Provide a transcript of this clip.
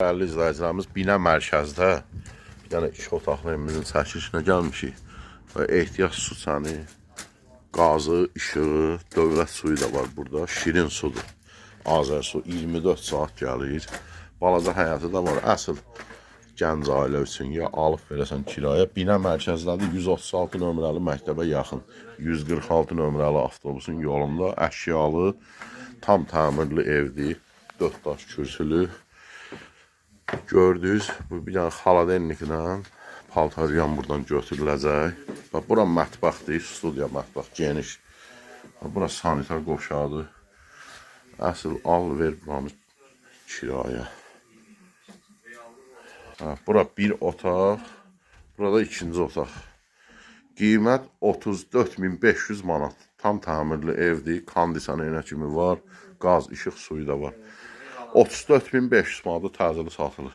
Değerli izləyicilərimiz, bina mərkəzdə yəni 2 otaqlı evimizin çəkilişinə gəlmişik və ehtiyac su çəni, qazı, işığı, dövlət suyu da var burada. Şirin sudur. Azərsu 24 saat gəlir. Balaca həyatı da var. Əsl gənc ailə üçün ya alıb verəsən kirayə. Bina mərkəzdədir. 136 nömrəli məktəbə yaxın. 146 nömrəli avtobusun yolunda əşyalı, tam təmirli evdir. 4 daş kürsülü. Gördünüz, bu bir dənə xaladenliklə paltaryan buradan götürüləcək. Bax, bura mətbəxdir, studiya mətbəx, geniş. Bura sanitar qovşağı. Əsl al, ver buranı kirayə. Bura bir otaq, burada ikinci otaq. Qiymət 34.500 manat. Tam təmirli evdir, kondisioner kimi var, qaz, işıq, suyu da var. 34.500 manatı təzəli satılır.